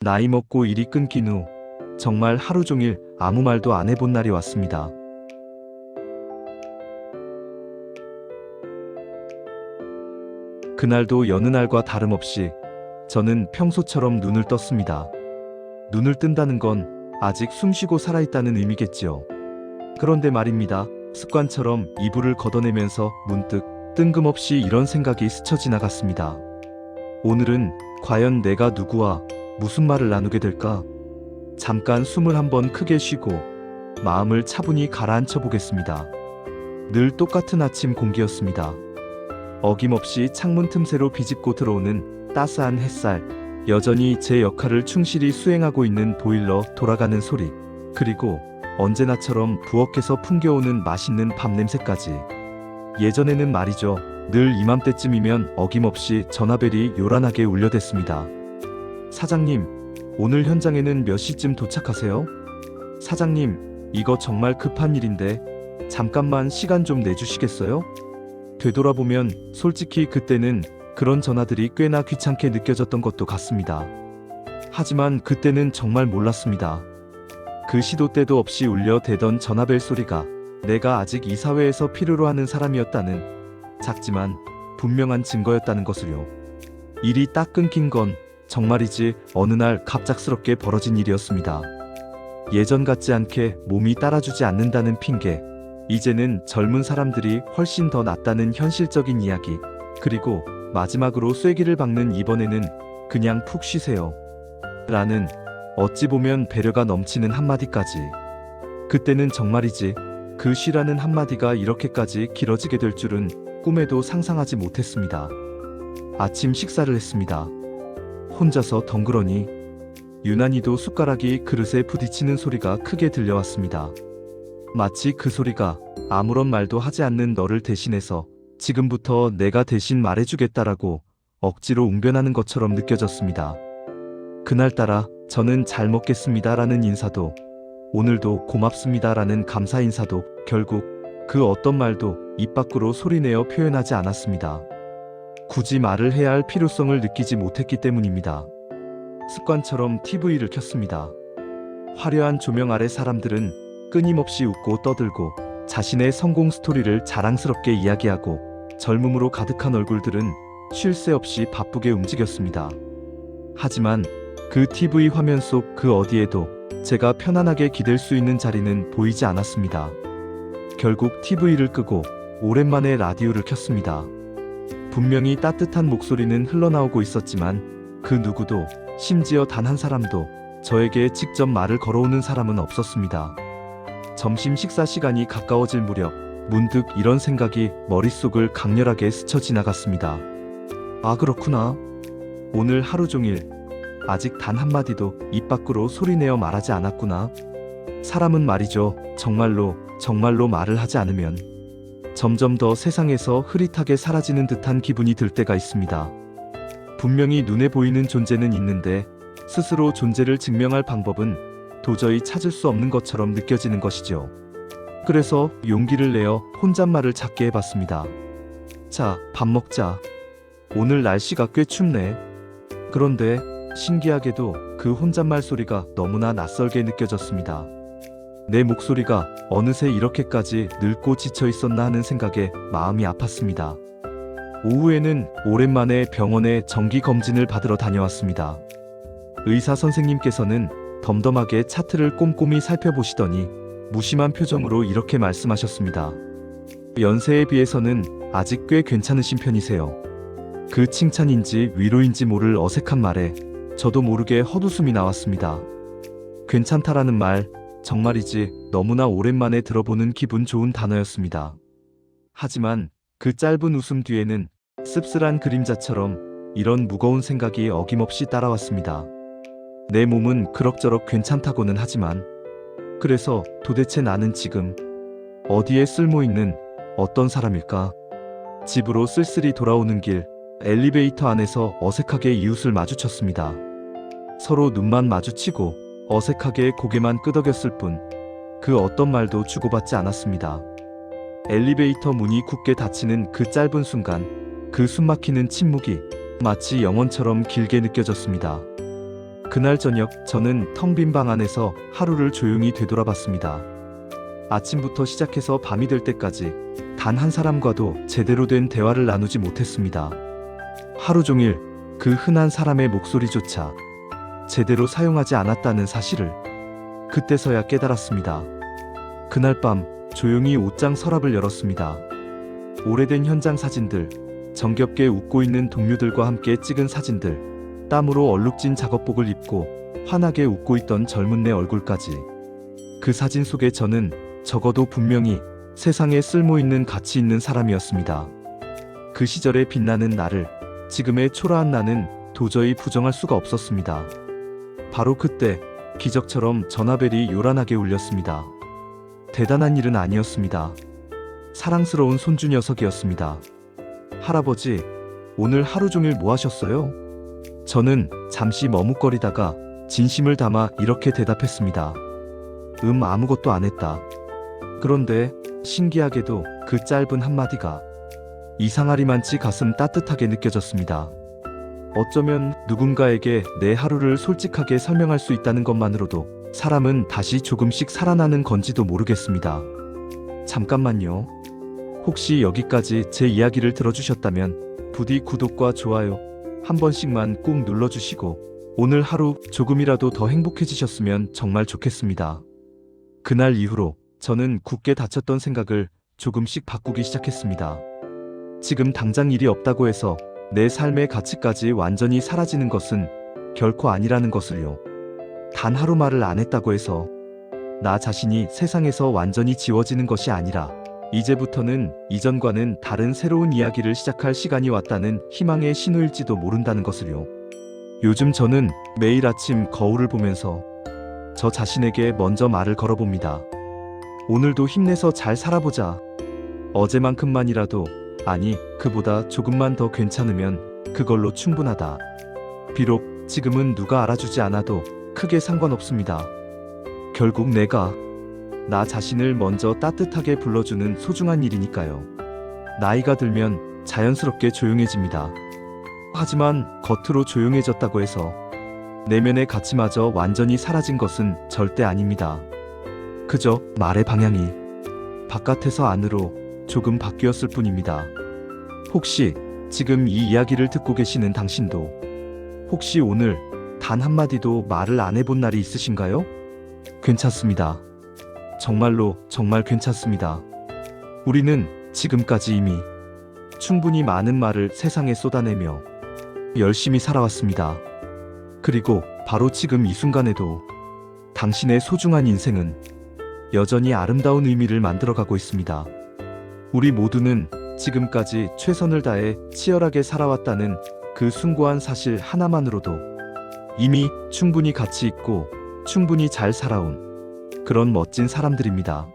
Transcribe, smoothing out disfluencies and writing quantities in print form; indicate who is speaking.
Speaker 1: 나이 먹고 일이 끊긴 후 정말 하루 종일 아무 말도 안 해본 날이 왔습니다. 그날도 여느 날과 다름없이 저는 평소처럼 눈을 떴습니다. 눈을 뜬다는 건 아직 숨쉬고 살아있다는 의미겠지요. 그런데 말입니다. 습관처럼 이불을 걷어내면서 문득 뜬금없이 이런 생각이 스쳐 지나갔습니다. 오늘은 과연 내가 누구와 무슨 말을 나누게 될까? 잠깐 숨을 한번 크게 쉬고 마음을 차분히 가라앉혀 보겠습니다. 늘 똑같은 아침 공기였습니다. 어김없이 창문 틈새로 비집고 들어오는 따스한 햇살, 여전히 제 역할을 충실히 수행하고 있는 보일러 돌아가는 소리, 그리고 언제나처럼 부엌에서 풍겨오는 맛있는 밥 냄새까지. 예전에는 말이죠. 늘 이맘때쯤이면 어김없이 전화벨이 요란하게 울려댔습니다. 사장님, 오늘 현장에는 몇 시쯤 도착하세요? 사장님, 이거 정말 급한 일인데 잠깐만 시간 좀 내주시겠어요? 되돌아보면 솔직히 그때는 그런 전화들이 꽤나 귀찮게 느껴졌던 것도 같습니다. 하지만 그때는 정말 몰랐습니다. 그 시도 때도 없이 울려대던 전화벨 소리가 내가 아직 이 사회에서 필요로 하는 사람이었다는 작지만 분명한 증거였다는 것을요. 일이 딱 끊긴 건 정말이지 어느 날 갑작스럽게 벌어진 일이었습니다. 예전 같지 않게 몸이 따라주지 않는다는 핑계, 이제는 젊은 사람들이 훨씬 더 낫다는 현실적인 이야기, 그리고 마지막으로 쐐기를 박는 이번에는 그냥 푹 쉬세요 라는 어찌 보면 배려가 넘치는 한마디까지. 그때는 정말이지 그 쉬라는 한마디가 이렇게까지 길어지게 될 줄은 꿈에도 상상하지 못했습니다. 아침 식사를 했습니다. 혼자서 덩그러니 유난히도 숟가락이 그릇에 부딪히는 소리가 크게 들려왔습니다. 마치 그 소리가 아무런 말도 하지 않는 너를 대신해서 지금부터 내가 대신 말해주겠다라고 억지로 웅변하는 것처럼 느껴졌습니다. 그날따라 저는 잘 먹겠습니다라는 인사도, 오늘도 고맙습니다라는 감사 인사도 결국 그 어떤 말도 입 밖으로 소리내어 표현하지 않았습니다. 굳이 말을 해야 할 필요성을 느끼지 못했기 때문입니다. 습관처럼 TV를 켰습니다. 화려한 조명 아래 사람들은 끊임없이 웃고 떠들고 자신의 성공 스토리를 자랑스럽게 이야기하고 젊음으로 가득한 얼굴들은 쉴 새 없이 바쁘게 움직였습니다. 하지만 그 TV 화면 속 그 어디에도 제가 편안하게 기댈 수 있는 자리는 보이지 않았습니다. 결국 TV를 끄고 오랜만에 라디오를 켰습니다. 분명히 따뜻한 목소리는 흘러나오고 있었지만 그 누구도, 심지어 단 한 사람도 저에게 직접 말을 걸어오는 사람은 없었습니다. 점심 식사 시간이 가까워질 무렵 문득 이런 생각이 머릿속을 강렬하게 스쳐 지나갔습니다. 아, 그렇구나. 오늘 하루 종일 아직 단 한마디도 입 밖으로 소리내어 말하지 않았구나. 사람은 말이죠. 정말로 말을 하지 않으면 점점 더 세상에서 흐릿하게 사라지는 듯한 기분이 들 때가 있습니다. 분명히 눈에 보이는 존재는 있는데 스스로 존재를 증명할 방법은 도저히 찾을 수 없는 것처럼 느껴지는 것이죠. 그래서 용기를 내어 혼잣말을 찾게 해봤습니다. 자, 밥 먹자. 오늘 날씨가 꽤 춥네. 그런데 신기하게도 그 혼잣말 소리가 너무나 낯설게 느껴졌습니다. 내 목소리가 어느새 이렇게까지 늙고 지쳐 있었나 하는 생각에 마음이 아팠습니다. 오후에는 오랜만에 병원에 정기 검진을 받으러 다녀왔습니다. 의사 선생님께서는 덤덤하게 차트를 꼼꼼히 살펴보시더니 무심한 표정으로 이렇게 말씀하셨습니다. 연세에 비해서는 아직 꽤 괜찮으신 편이세요. 그 칭찬인지 위로인지 모를 어색한 말에 저도 모르게 헛웃음이 나왔습니다. 괜찮다라는 말, 정말이지 너무나 오랜만에 들어보는 기분 좋은 단어였습니다. 하지만 그 짧은 웃음 뒤에는 씁쓸한 그림자처럼 이런 무거운 생각이 어김없이 따라왔습니다. 내 몸은 그럭저럭 괜찮다고는 하지만 그래서 도대체 나는 지금 어디에 쓸모있는 어떤 사람일까? 집으로 쓸쓸히 돌아오는 길, 엘리베이터 안에서 어색하게 이웃을 마주쳤습니다. 서로 눈만 마주치고 어색하게 고개만 끄덕였을 뿐 그 어떤 말도 주고받지 않았습니다. 엘리베이터 문이 굳게 닫히는 그 짧은 순간 그 숨막히는 침묵이 마치 영원처럼 길게 느껴졌습니다. 그날 저녁 저는 텅 빈 방 안에서 하루를 조용히 되돌아봤습니다. 아침부터 시작해서 밤이 될 때까지 단 한 사람과도 제대로 된 대화를 나누지 못했습니다. 하루 종일 그 흔한 사람의 목소리조차 제대로 사용하지 않았다는 사실을 그때서야 깨달았습니다. 그날 밤 조용히 옷장 서랍을 열었습니다. 오래된 현장 사진들, 정겹게 웃고 있는 동료들과 함께 찍은 사진들, 땀으로 얼룩진 작업복을 입고 환하게 웃고 있던 젊은 내 얼굴까지. 그 사진 속에 저는 적어도 분명히 세상에 쓸모있는 가치 있는 사람이었습니다. 그 시절에 빛나는 나를 지금의 초라한 나는 도저히 부정할 수가 없었습니다. 바로 그때 기적처럼 전화벨이 요란하게 울렸습니다. 대단한 일은 아니었습니다. 사랑스러운 손주 녀석이었습니다. 할아버지, 오늘 하루 종일 뭐 하셨어요? 저는 잠시 머뭇거리다가 진심을 담아 이렇게 대답했습니다. 아무것도 안 했다. 그런데 신기하게도 그 짧은 한마디가 이상하리만치 가슴 따뜻하게 느껴졌습니다. 어쩌면 누군가에게 내 하루를 솔직하게 설명할 수 있다는 것만으로도 사람은 다시 조금씩 살아나는 건지도 모르겠습니다. 잠깐만요. 혹시 여기까지 제 이야기를 들어주셨다면 부디 구독과 좋아요 한 번씩만 꾹 눌러주시고 오늘 하루 조금이라도 더 행복해지셨으면 정말 좋겠습니다. 그날 이후로 저는 굳게 닫혔던 생각을 조금씩 바꾸기 시작했습니다. 지금 당장 일이 없다고 해서 내 삶의 가치까지 완전히 사라지는 것은 결코 아니라는 것을요. 단 하루 말을 안 했다고 해서 나 자신이 세상에서 완전히 지워지는 것이 아니라 이제부터는 이전과는 다른 새로운 이야기를 시작할 시간이 왔다는 희망의 신호일지도 모른다는 것을요. 요즘 저는 매일 아침 거울을 보면서 저 자신에게 먼저 말을 걸어봅니다. 오늘도 힘내서 잘 살아보자. 어제만큼만이라도, 아니, 그보다 조금만 더 괜찮으면 그걸로 충분하다. 비록 지금은 누가 알아주지 않아도 크게 상관없습니다. 결국 내가 나 자신을 먼저 따뜻하게 불러주는 소중한 일이니까요. 나이가 들면 자연스럽게 조용해집니다. 하지만 겉으로 조용해졌다고 해서 내면의 가치마저 완전히 사라진 것은 절대 아닙니다. 그저 말의 방향이 바깥에서 안으로 조금 바뀌었을 뿐입니다. 혹시 지금 이 이야기를 듣고 계시는 당신도 혹시 오늘 단 한마디도 말을 안 해본 날이 있으신가요? 괜찮습니다. 정말로 정말 괜찮습니다. 우리는 지금까지 이미 충분히 많은 말을 세상에 쏟아내며 열심히 살아왔습니다. 그리고 바로 지금 이 순간에도 당신의 소중한 인생은 여전히 아름다운 의미를 만들어가고 있습니다. 우리 모두는 지금까지 최선을 다해 치열하게 살아왔다는 그 숭고한 사실 하나만으로도 이미 충분히 가치 있고 충분히 잘 살아온 그런 멋진 사람들입니다.